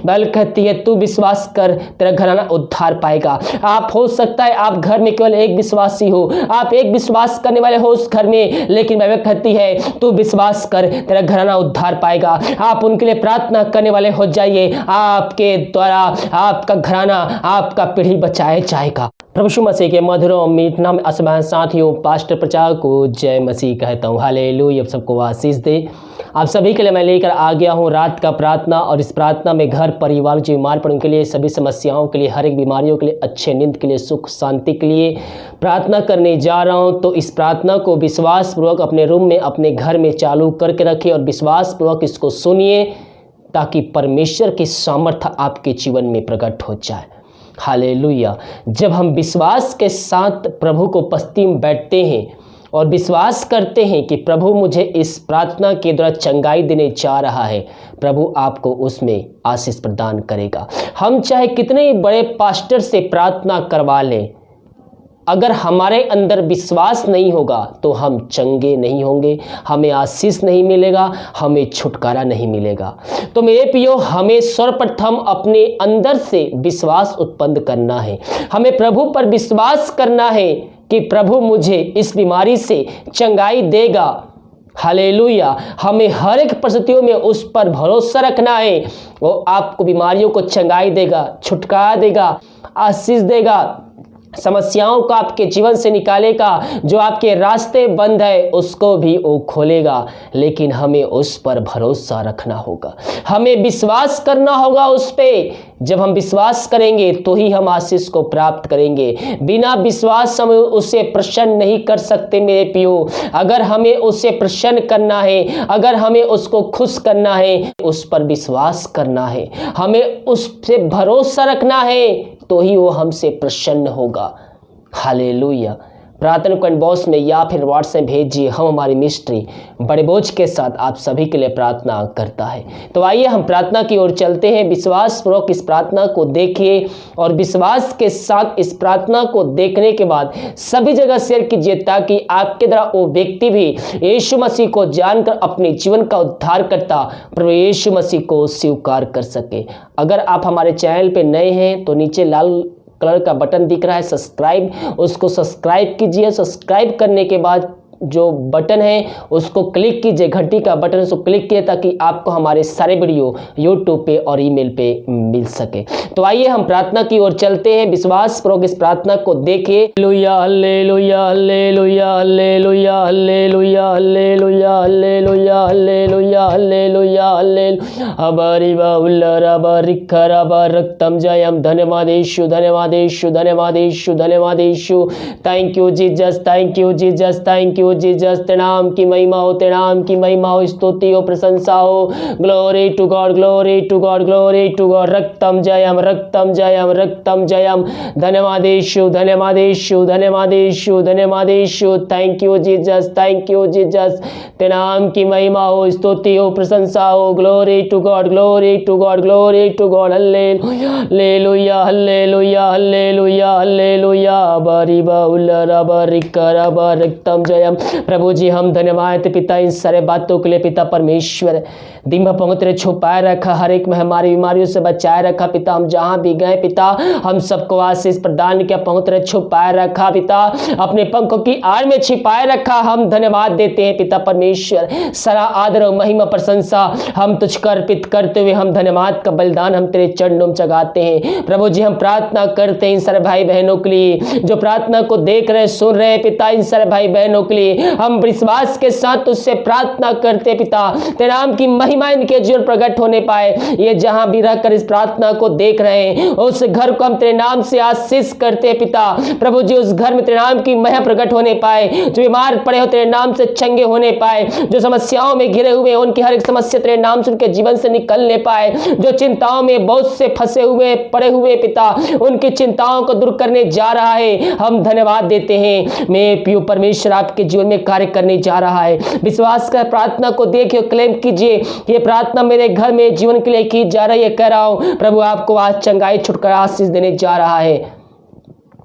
Bible कहती है तू विश्वास कर, तेरा घराना उद्धार पाएगा। आप हो सकता है आप घर में केवल एक विश्वासी हो, आप एक विश्वास करने वाले हो उस घर में, लेकिन बाइबल कहती है तू विश्वास कर, तेरा घराना उद्धार पाएगा। आप उनके लिए प्रार्थना करने वाले हो जाइए, आपके द्वारा आपका घराना, आपका पीढ़ी बचाया जाएगा। प्रभु यीशु मसीह के मधुर और मीठ नाम में असमान साथियों, पास्टर प्रचार को जय मसीह कहता हूँ। हालेलुया, आप सबको आशीष दे। आप सभी के लिए मैं लेकर आ गया हूँ रात का प्रार्थना, और इस प्रार्थना में घर परिवार जो बीमार पड़े उनके लिए, सभी समस्याओं के लिए, हर एक बीमारियों के लिए, अच्छे नींद के लिए, सुख शांति के लिए प्रार्थना करने जा रहा हूँ। तो इस प्रार्थना को विश्वासपूर्वक अपने रूम में, अपने घर में चालू करके रखिए और विश्वासपूर्वक इसको सुनिए, ताकि परमेश्वर की सामर्थ्य आपके जीवन में प्रकट हो जाए। हालेलुया। जब हम विश्वास के साथ प्रभु को उपस्थिति में बैठते हैं और विश्वास करते हैं कि प्रभु मुझे इस प्रार्थना के द्वारा चंगाई देने जा रहा है, प्रभु आपको उसमें आशीष प्रदान करेगा। हम चाहे कितने बड़े पास्टर से प्रार्थना करवा लें, अगर हमारे अंदर विश्वास नहीं होगा तो हम चंगे नहीं होंगे, हमें आशीष नहीं मिलेगा, हमें छुटकारा नहीं मिलेगा। तो मेरे प्रियो, हमें सर्वप्रथम अपने अंदर से विश्वास उत्पन्न करना है। हमें प्रभु पर विश्वास करना है कि प्रभु मुझे इस बीमारी से चंगाई देगा। हालेलुया। हमें हर एक परिस्थितियों में उस पर भरोसा रखना है, वो आपको बीमारियों को चंगाई देगा, छुटकारा देगा, आशीष देगा, समस्याओं को आपके जीवन से निकालेगा, जो आपके रास्ते बंद है उसको भी वो खोलेगा। लेकिन हमें उस पर भरोसा रखना होगा, हमें विश्वास करना होगा उस पे। जब हम विश्वास करेंगे तो ही हम आशीष को प्राप्त करेंगे। बिना विश्वास हम उसे प्रसन्न नहीं कर सकते मेरे प्रियो। अगर हमें उसे प्रसन्न करना है, अगर हमें उसको खुश करना है, उस पर विश्वास करना है, हमें उस पे भरोसा रखना है, तो ही वो हमसे प्रसन्न होगा। हालेलुया। प्रार्थना कमेंट बॉक्स में या फिर व्हाट्सएप भेजिए, हम हमारी मिस्ट्री बड़े बोझ के साथ आप सभी के लिए प्रार्थना करता है। तो आइए हम प्रार्थना की ओर चलते हैं। विश्वासपूर्वक इस प्रार्थना को देखिए और विश्वास के साथ इस प्रार्थना को देखने के बाद सभी जगह शेयर कीजिए, ताकि आपके द्वारा वो व्यक्ति भी यीशु मसीह को जानकर अपने जीवन का उद्धार करता प्रभु यीशु मसीह को स्वीकार कर सके। अगर आप हमारे चैनल पर नए हैं तो नीचे लाल कलर का बटन दिख रहा है सब्सक्राइब, उसको सब्सक्राइब कीजिए। सब्सक्राइब करने के बाद जो बटन है उसको क्लिक कीजिए, घंटी का बटन उसको क्लिक कीजिए, ताकि आपको हमारे सारे वीडियो यूट्यूब पे और ईमेल पे मिल सके। तो आइए हम प्रार्थना की ओर चलते हैं। विश्वासपूर्वक इस प्रार्थना को देखिए। Hallelujah, hallelujah, hallelujah, hallelujah, hallelujah, hallelujah, hallelujah, hallelujah, hallelujah, hallelujah. अबारी बाउल्ला बारिखरा बारक्तम जयम। धन्यवाद यीशु, धन्यवाद यीशु, धन्यवाद यीशु, धन्यवाद यीशु। Thank you Jesus, thank you Jesus, thank you Jesus. तेरे नाम की महिमा हो, तेरे नाम की महिमा हो, स्तुति हो, प्रशंसा हो। Glory to God, glory to God, glory to God. रक्तम जयम, रक्तम जयम, रक्तम जयम। धन्यवाद यीशु, धन्यवाद यीशु, धन्यवाद यीशु, धन्यवाद यीशु। Thank you Jesus, thank you Jesus. तेरे नाम की महिमा हो, स्तुति हो, प्रशंसा हो। Glory to God, glory to God, glory to God. Hallelujah, hallelujah, hallelujah, hallelujah, hallelujah. बारी बाउला रबा रिका रबा रक्तम जयम। प्रभु जी हम धन्यवाद पिता इन सारे बातों के लिए। पिता परमेश्वर, दिन भर पहुँच तेरे छुपाए रखा, हर एक महामारी बीमारियों से बचाए रखा। पिता हम जहाँ भी गए पिता, हम सबको आशीष प्रदान किया, पहुँच तेरे छुपाए रखा पिता, अपने पंखों की आड़ में छिपाए रखा। हम धन्यवाद देते हैं पिता परमेश्वर। सारा आदर और महिमा प्रशंसा हम तुझको अर्पित करते हुए हम धन्यवाद का बलिदान हम तेरे चरणों में चढ़ाते हैं। प्रभु जी हम प्रार्थना करते हैं इन सारे भाई बहनों के लिए जो प्रार्थना को देख रहे सुन रहे पिता। इन सारे भाई बहनों के लिए हम विश्वास के साथ तुझसे प्रार्थना करते पिता, तेरे नाम की महिमा इनके जीवन प्रकट होने पाए। ये जहां भी रहकर इस प्रार्थना को देख रहे हैं उस घर को हम तेरे नाम से आशीष करते पिता। प्रभु जी उस घर में तेरे नाम की महिमा प्रकट होने पाए, जो बीमार पड़े हो तेरे नाम से चंगे होने पाए, जो समस्याओं में घिरे हुए उनकी हर एक समस्या तेरे नाम से उनके जीवन से निकलने पाए, जो चिंताओं में बहुत से फंसे हुए पड़े हुए पिता उनकी चिंताओं को दूर करने जा रहा है। हम धन्यवाद देते हैं। मैं पियो परमेश्वर आपके जीवन में कार्य करने जा रहा है। विश्वास कर प्रार्थना को देखिए, क्लेम कीजिए ये प्रार्थना मेरे घर में जीवन के लिए की जा रही है। कह रहा हूं प्रभु आपको आज चंगाई छुटकारा आशीष देने जा रहा है।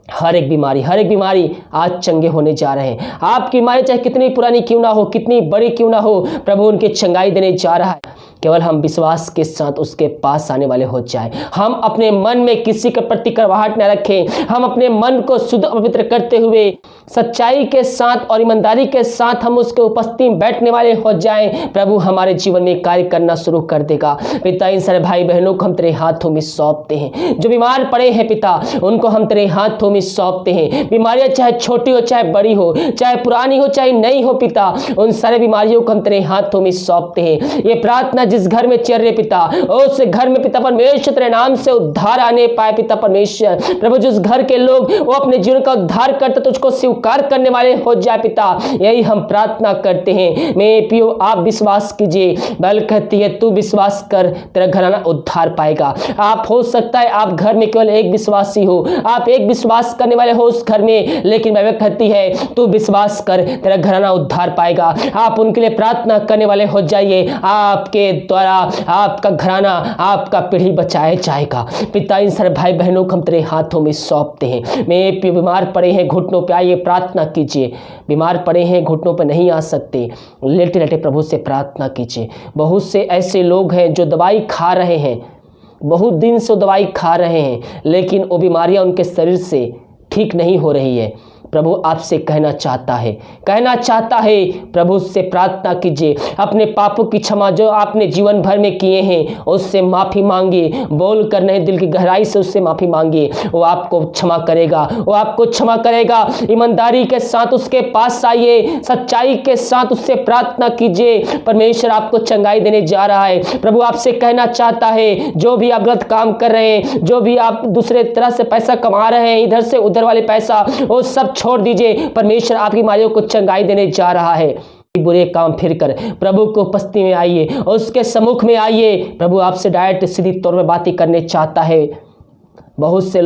हर एक बीमारी आज चंगे होने जा रहे हैं। आपकी बीमारी चाहे कितनी पुरानी क्यों ना हो, कितनी बड़ी क्यों ना हो, प्रभु उनकी चंगाई देने जा रहा है। केवल हम विश्वास के साथ उसके पास आने वाले हो जाए। हम अपने मन में किसी के प्रति कड़वाहट न रखें। हम अपने मन को शुद्ध और पवित्र करते हुए सच्चाई के साथ और ईमानदारी के साथ हम उसके उपस्थिति में बैठने वाले हो जाएं। प्रभु हमारे जीवन में कार्य करना शुरू कर देगा। पिता, इन सारे भाई बहनों को हम तेरे हाथों में सौंपते हैं। जो बीमार पड़े हैं पिता, उनको हम तेरे हाथों में सौंपते हैं। बीमारियां चाहे छोटी हो, चाहे बड़ी हो, चाहे पुरानी हो, चाहे नई हो पिता, उन सारे बीमारियों को हम तेरे हाथों में सौंपते हैं। ये प्रार्थना जिस घर में चल रहे पिता, उस घर में पिता परमेश्वर तेरे नाम से उद्धार आने पाए पिता परमेश्वर। प्रभु जिस घर के लोग वो अपने जीवन का उद्धार करते तुझको स्वीकार करने वाले हो जाए पिता, यही हम प्रार्थना करते हैं। मेरे पियो आप विश्वास कीजिए, बाइबल कहती है तू विश्वास कर तेरा घराना उद्धार पाएगा। आप हो सकता है आप घर में केवल एक विश्वासी हो, आप एक विश्वास करने वाले हो उस घर में, लेकिन बाइबल कहती है तू विश्वास कर तेरा घराना उद्धार पाएगा। आप उनके लिए प्रार्थना करने वाले हो जाइए। आपके द्वारा आपका घराना, आपका पीढ़ी बचाया जाएगा। पिता, इन सारे भाई बहनों को हम तेरे हाथों में सौंपते हैं। मेरे बीमार पड़े हैं, घुटनों पे आइए प्रार्थना कीजिए। बीमार पड़े हैं, घुटनों पे नहीं आ सकते, लेटे लेटे प्रभु से प्रार्थना कीजिए। बहुत से ऐसे लोग हैं जो दवाई खा रहे हैं, बहुत दिन से दवाई खा रहे हैं, लेकिन वो बीमारियां उनके शरीर से ठीक नहीं हो रही है। प्रभु आपसे कहना चाहता है प्रभु से प्रार्थना कीजिए। अपने पापों की क्षमा जो आपने जीवन भर में किए हैं उससे माफ़ी मांगिए। बोल कर नहीं, दिल की गहराई से उससे माफ़ी मांगिए। वो आपको क्षमा करेगा। ईमानदारी के साथ उसके पास आइए, सच्चाई के साथ उससे प्रार्थना कीजिए। परमेश्वर आपको चंगाई देने जा रहा है। प्रभु आपसे कहना चाहता है जो भी आप गलत काम कर रहे हैं, जो भी आप दूसरे तरह से पैसा कमा रहे हैं, इधर से उधर वाले पैसा, वो सब छोड़ दीजिए। परमेश्वर आपकी बीमारियों को चंगाई देने जा रहा है। बुरे काम फिर कर प्रभु को उपस्थिति में आइए, उसके सम्मुख में आइए। प्रभु आपसे डायरेक्ट सीधी तौर पर बातें करने चाहता है। बहुत से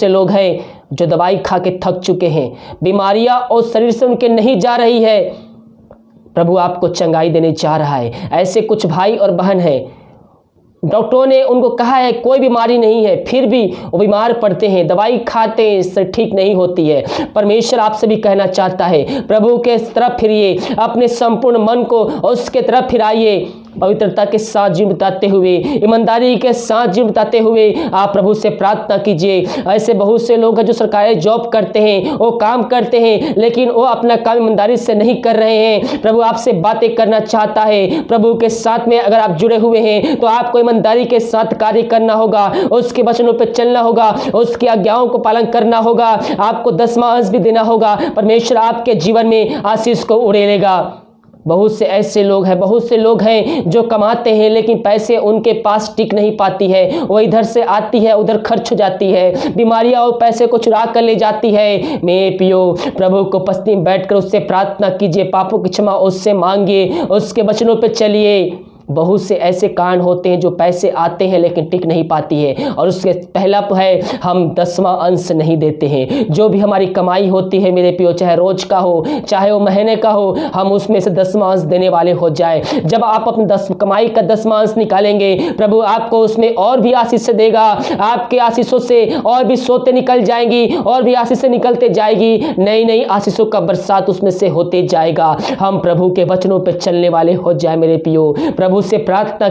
लोग हैं जो दवाई खा के थक चुके हैं, बीमारियां और शरीर से उनके नहीं जा रही है। प्रभु आपको चंगाई देने जा रहा है। ऐसे कुछ भाई और बहन हैं, डॉक्टरों ने उनको कहा है कोई बीमारी नहीं है, फिर भी वो बीमार पड़ते हैं, दवाई खाते हैं, इससे ठीक नहीं होती है। परमेश्वर आपसे भी कहना चाहता है प्रभु के तरफ फिरिए, अपने संपूर्ण मन को उसके तरफ फिराइए। पवित्रता के साथ जीवन बिताते हुए, ईमानदारी के साथ जीवन बिताते हुए आप प्रभु से प्रार्थना कीजिए। ऐसे बहुत से लोग हैं जो सरकारी जॉब करते हैं, वो काम करते हैं, लेकिन वो अपना काम ईमानदारी से नहीं कर रहे हैं। प्रभु आपसे बातें करना चाहता है। प्रभु के साथ में अगर आप जुड़े हुए हैं तो आपको ईमानदारी के साथ कार्य करना होगा, उसके वचनों पर चलना होगा, उसकी आज्ञाओं को पालन करना होगा, आपको 10वां अंश भी देना होगा। परमेश्वर आपके जीवन में आशीष को उड़ेलेगा। बहुत से ऐसे लोग हैं जो कमाते हैं, लेकिन पैसे उनके पास टिक नहीं पाती है। वो इधर से आती है, उधर खर्च हो जाती है। बीमारियां और पैसे को चुरा कर ले जाती है। मेरे पियो, प्रभु को उपस्थिति में बैठकर उससे प्रार्थना कीजिए, पापों की क्षमा उससे मांगिए, उसके वचनों पर चलिए। बहुत से ऐसे कारण होते हैं जो पैसे आते हैं लेकिन टिक नहीं पाती है, और उसके पहला है हम 10वां अंश नहीं देते हैं। जो भी हमारी कमाई होती है मेरे पियो, चाहे रोज का हो, चाहे वो महीने का हो, हम उसमें से 10वां अंश देने वाले हो जाए। जब आप अपनी कमाई का 10वां अंश निकालेंगे, प्रभु आपको उसमें और भी आशीष देगा। आपके आशीषों से और भी सोते निकल जाएंगी, और भी आशीष निकलते जाएगी। नई आशीषों का बरसात उसमें से होते जाएगा। हम प्रभु के वचनों पर चलने वाले हो जाए मेरे पियो। प्रभु से प्रार्थना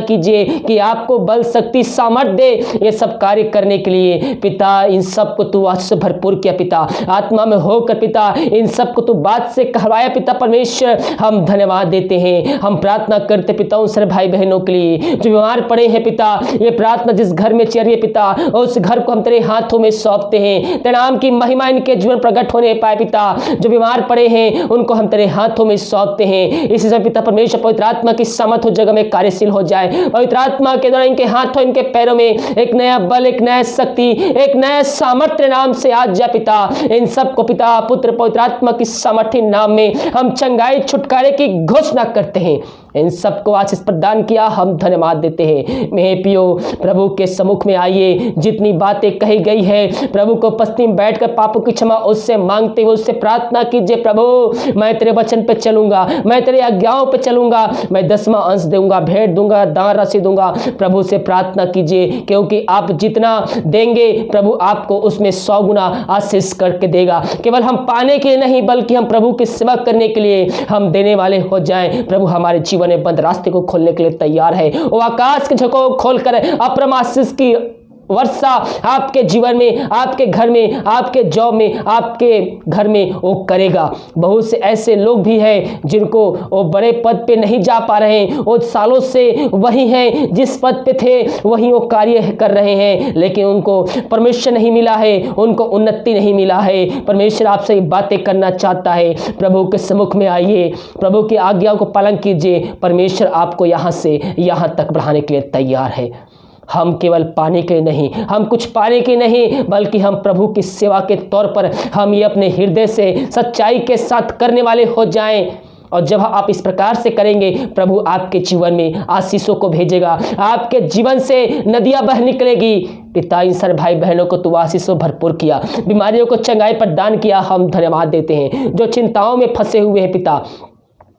कीजिए कि आपको बल, शक्ति, सामर्थ दे ये सब कार्य करने के लिए। पिता, इन सब को तू आशीष से भरपूर किया पिता, आत्मा में होकर पिता, इन सब को तू बात से कहवाया पिता परमेश्वर। हम धन्यवाद देते हैं। हम प्रार्थना करते पिता उन सारे भाई बहनों के लिए जो बीमार पड़े हैं पिता। ये प्रार्थना जिस घर में चल रही है पिता, उस घर को हम तेरे हाथों में सौंपते हैं। तेरे नाम की महिमा इनके जीवन प्रकट होने पाए पिता। जो बीमार पड़े हैं उनको हम तेरे हाथों में सौंपते हैं। इसी समय पिता परमेश्वर पवित्र आत्मा की समर्थ हो जगह में कार्यशील हो जाए। पवित्र आत्मा के द्वारा इनके हाथों, इनके पैरों में एक नया बल, एक नया शक्ति, एक नया सामर्थ्य नाम से आज जा पिता। इन सबको पिता, पुत्र, पवित्र आत्मा की सामर्थ्य नाम में हम चंगाई, छुटकारे की घोषणा करते हैं। इन सबको आशीष प्रदान किया, हम धन्यवाद देते हैं। मेरे पियो प्रभु के सम्मुख में आइए, जितनी बातें कही गई है प्रभु को उपस्थिति में बैठकर पापों की क्षमा उससे मांगते हुए उससे प्रार्थना कीजिए, प्रभु मैं तेरे वचन पे चलूंगा, मैं तेरे आज्ञाओं पे चलूंगा, मैं 10वां अंश दूंगा, भेंट दूंगा, दान राशि दूंगा। प्रभु से प्रार्थना कीजिए, क्योंकि आप जितना देंगे प्रभु आपको उसमें 100 गुना आशीष करके देगा। केवल हम पाने के लिए नहीं, बल्कि हम प्रभु की सेवा करने के लिए हम देने वाले हो जाएं। प्रभु हमारे जीवन में बंद रास्ते को खोलने के लिए तैयार है। वो आकाश के झोंकों को खोलकर अपरम आशीष की वर्षा आपके जीवन में, आपके घर में, आपके जॉब में, आपके घर में वो करेगा। बहुत से ऐसे लोग भी हैं जिनको वो बड़े पद पे नहीं जा पा रहे हैं, वो सालों से वही हैं जिस पद पे थे वही वो कार्य कर रहे हैं, लेकिन उनको परमेश्वर नहीं मिला है, उनको उन्नति नहीं मिला है। परमेश्वर आपसे ये बातें करना चाहता है। प्रभु के सम्मुख में आइए, प्रभु की आज्ञाओं को पालन कीजिए। परमेश्वर आपको यहाँ से यहाँ तक बढ़ाने के लिए तैयार है। हम केवल पाने के नहीं, हम कुछ पाने के नहीं, बल्कि हम प्रभु की सेवा के तौर पर हम ये अपने हृदय से सच्चाई के साथ करने वाले हो जाएं। और जब आप इस प्रकार से करेंगे, प्रभु आपके जीवन में आशीषों को भेजेगा, आपके जीवन से नदियां बह निकलेगी। पिता इन सारे भाई बहनों को तू आशीषों भरपूर किया, बीमारियों को चंगाई प्रदान किया, हम धन्यवाद देते हैं। जो चिंताओं में फंसे हुए हैं पिता,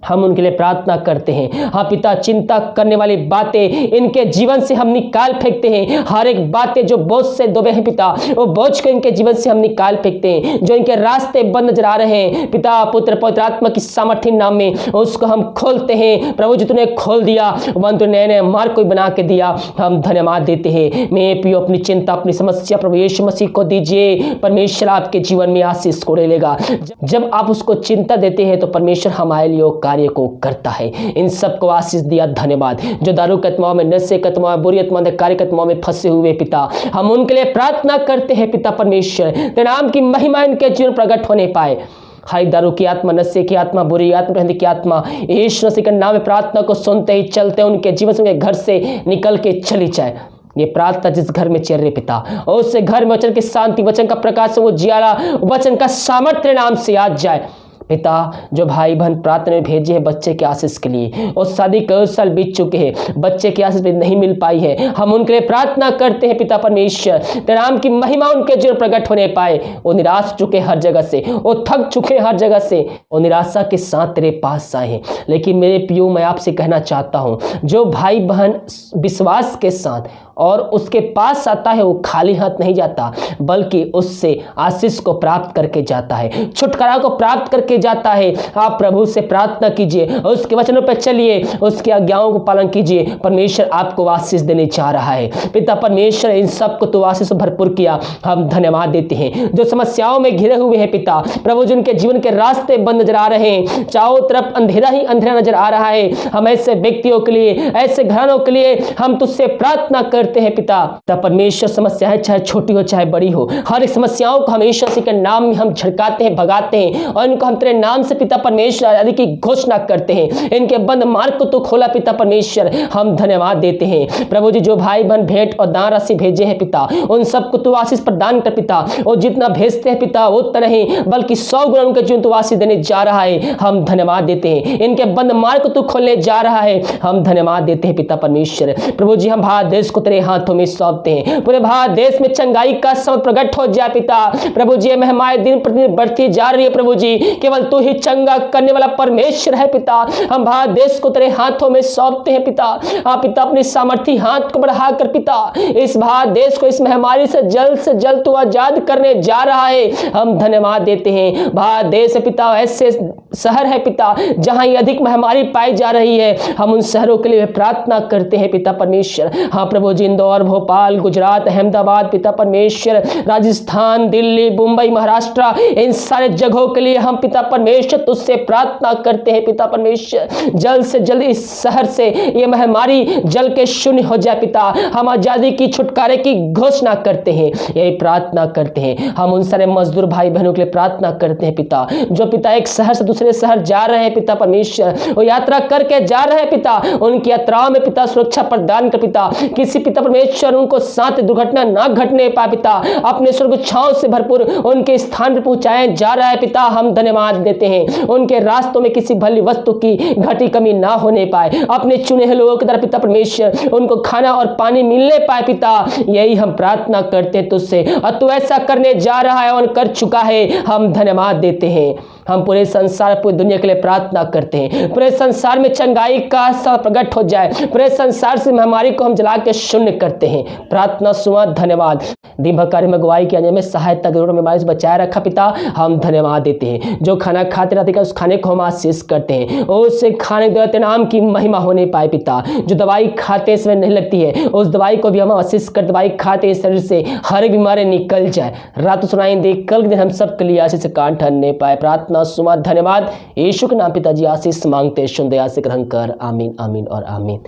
हम उनके लिए प्रार्थना करते हैं। हाँ पिता, चिंता करने वाली बातें इनके जीवन से हम निकाल फेंकते हैं। हर एक बातें जो बोझ से दबे हैं पिता, वो बोझ को इनके जीवन से हम निकाल फेंकते हैं। जो इनके रास्ते बंद नजर आ रहे हैं पिता, पुत्र पवित्र आत्मा की सामर्थ्य नाम में उसको हम खोलते हैं। प्रभु जी तूने खोल दिया, वन तो नए नए मार्ग को बना के दिया, हम धन्यवाद देते हैं। मैं पियो अपनी चिंता, अपनी समस्या प्रभु यीशु मसीह को दीजिए। परमेश्वर आपके जीवन में आशीष को लेगा। जब आप उसको चिंता देते हैं तो परमेश्वर हमारे लिए कार्य को करता है। इन सबको आशीष दिया, धन्यवाद। जो दारू के आत्माओं में, नशे के आत्माओं में, बुरी आत्माओं में, कार्य के आत्माओं में फंसे हुए पिता, हम उनके लिए प्रार्थना करते हैं पिता परमेश्वर, तेरे नाम की महिमा इनके जीवन प्रकट होने पाए। हाय दारू की आत्मा, नशे की आत्मा, बुरी आत्मा, की आत्मा, यीशु मसीह के नाम में प्रार्थना को सुनते ही चलते उनके जीवन से, उनके घर से निकल के चली जाए। ये प्रार्थना जिस घर में चल रही पिता, और उससे घर में वचन की शांति, वचन का प्रकाश, वो जियाला, वचन का सामर्थ्य नाम से आ जाए पिता। जो भाई बहन प्रार्थना में भेजे हैं बच्चे के आशीष के लिए, और शादी कई साल बीत चुके हैं, बच्चे की आशीष नहीं मिल पाई है, हम उनके लिए प्रार्थना करते हैं पिता परमेश्वर, तेरे नाम की महिमा उनके जीवन प्रकट होने पाए। वो निराश चुके हर जगह से, वो थक चुके हर जगह से, वो निराशा के साथ तेरे पास आए हैं। लेकिन मेरे पियो, मैं आपसे कहना चाहता हूँ, जो भाई बहन विश्वास के साथ और उसके पास आता है, वो खाली हाथ नहीं जाता, बल्कि उससे आशीष को प्राप्त करके जाता है, छुटकारा को प्राप्त करके जाता है। आप प्रभु से प्रार्थना कीजिए, उसके वचनों पर चलिए, उसकी आज्ञाओं को पालन कीजिए। परमेश्वर आपको आशीष देने जा रहा है। पिता परमेश्वर, इन सबको तो आशीष भरपूर किया, हम धन्यवाद देते हैं। जो समस्याओं में घिरे हुए हैं पिता, प्रभु जिनके जीवन के रास्ते बंद नजर आ रहे हैं, चारों तरफ अंधेरा ही अंधेरा नजर आ रहा है, हम ऐसे व्यक्तियों के लिए, ऐसे घरानों के लिए हम तुझसे प्रार्थना करते हैं पिता। परमेश्वर, समस्याएं चाहे छोटी हो चाहे बड़ी हो, हर एक समस्याओं को हमेशा से के नाम में हम झड़काते हैं, भगाते हैं, और इनको हम तेरे नाम से पिता परमेश्वर आदि की घोषणा करते हैं। इनके बंद मार्ग को तो खोला पिता परमेश्वर, हम धन्यवाद देते हैं। प्रभु जी, जो भाई बहन भेंट और दान राशि भेजे हैं पिता, उन सबको तू आशीष प्रदान कर पिता, और जितना भेजते हैं पिता वो उतना नहीं, बल्कि 100 गुना उनके जीवन तू आशीष देने जा रहा है, हम धन्यवाद देते हैं। इनके बंद मार्ग को तू खोलने जा रहा है, हम धन्यवाद देते हैं पिता परमेश्वर। प्रभु जी, हम भारत देश को तेरे हाथों में सौंपते हैं। पूरे भारत देश में चंगाई का समय प्रकट हो जाए पिता। प्रभु जी, महिमाएं दिन प्रतिदिन बढ़ती जा रही है प्रभु जी, केवल तू ही चंगा करने वाला परमेश्वर है पिता। हम भारत देश को तेरे हाथों में सौंपते हैं पिता। आप पिता अपनी सामर्थी हाथ को बढ़ाकर पिता इस भारत देश को इस महामारी से जल्द तू आजाद करने जा रहा है, हम धन्यवाद देते हैं। भारत देश पिता ऐसे शहर है पिता जहां ये अधिक महामारी पाई जा रही है, हम उन शहरों के लिए प्रार्थना करते हैं पिता परमेश्वर। हाँ प्रभु जी, इंदौर, भोपाल, गुजरात, अहमदाबाद पिता परमेश्वर, राजस्थान, दिल्ली, मुंबई, महाराष्ट्र, इन सारे जगहों के लिए हम पिता परमेश्वर तुझसे प्रार्थना करते हैं पिता परमेश्वर। जल्द से जल्द इस शहर से ये महामारी जल के शून्य हो जाए पिता। हम आजादी की, छुटकारे की घोषणा करते हैं, यही प्रार्थना करते हैं। हम उन सारे मजदूर भाई बहनों के लिए प्रार्थना करते हैं पिता, जो पिता एक शहर से दूसरे दूसरे शहर जा रहे हैं पिता परमेश्वर, वो यात्रा करके जा रहे हैं पिता, उनकी यात्राओं में पिता सुरक्षा प्रदान कर पिता, किसी पिता परमेश्वर उनको साथ दुर्घटना ना घटने पाए पिता, अपने स्वर्ग छांव से भरपूर उनके स्थान पर पहुंचाया जा रहा है पिता। हम धन्यवाद देते हैं, उनके रास्तों में किसी भली वस्तु की घटी कमी ना होने पाए, अपने चुने हुए लोगों की तरह पिता परमेश्वर उनको खाना और पानी मिलने पाए पिता, यही हम प्रार्थना करते हैं तुझसे, और तू ऐसा करने जा रहा है और कर चुका है। हम धन्यवाद देते हैं। हम पूरे संसार पूरी दुनिया के लिए प्रार्थना करते हैं, पूरे संसार में चंगाई का प्रकट हो जाए, पूरे संसार से महामारी को हम जला के शून्य करते हैं। प्रार्थना सुना, धन्यवाद। दिन भर कार्य में अगुवाई किया में सहायता जरूर बीमारी से बचाए रखा पिता, हम धन्यवाद देते हैं। जो खाना खाते रहते उस खाने को हम आशीष करते हैं, उससे खाने के तेरे नाम की महिमा होने पाए पिता। जो दवाई खाते इसमें नहीं लगती है, उस दवाई को भी हम आशीष कर, दवाई खाते शरीर से हर बीमारी निकल जाए। रात सुनाई दे, कल के दिन हम सबके लिए आशीष से कान ठहरने पाए। प्रार्थना सुमा, धन्यवाद। यीशु के नाम पिताजी आशीष मांगते, शुद्ध दया से ग्रहण कर। आमीन, आमीन और आमीन।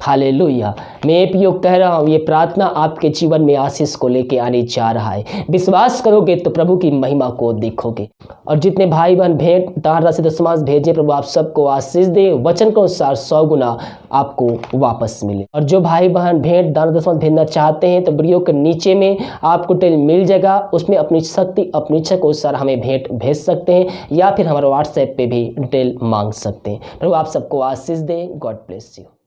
हालेलुया। मैं पियो कह रहा हूँ, ये प्रार्थना आपके जीवन में आशीष को लेके आने जा रहा है। विश्वास करोगे तो प्रभु की महिमा को देखोगे। और जितने भाई बहन भेंट दान राशि दशमांश भेजे, प्रभु आप सबको आशीष दे, वचन के अनुसार 100 गुना आपको वापस मिले। और जो भाई बहन भेंट दान दशमांश भेजना चाहते हैं तो वीडियो के नीचे में आपको डिटेल मिल जाएगा, उसमें अपनी शक्ति अपनी इच्छा के अनुसार हमें भेंट भेज सकते हैं, या फिर हमारे व्हाट्सएप पे भी डिटेल मांग सकते हैं। प्रभु आप सबको आशीष दे। God bless you.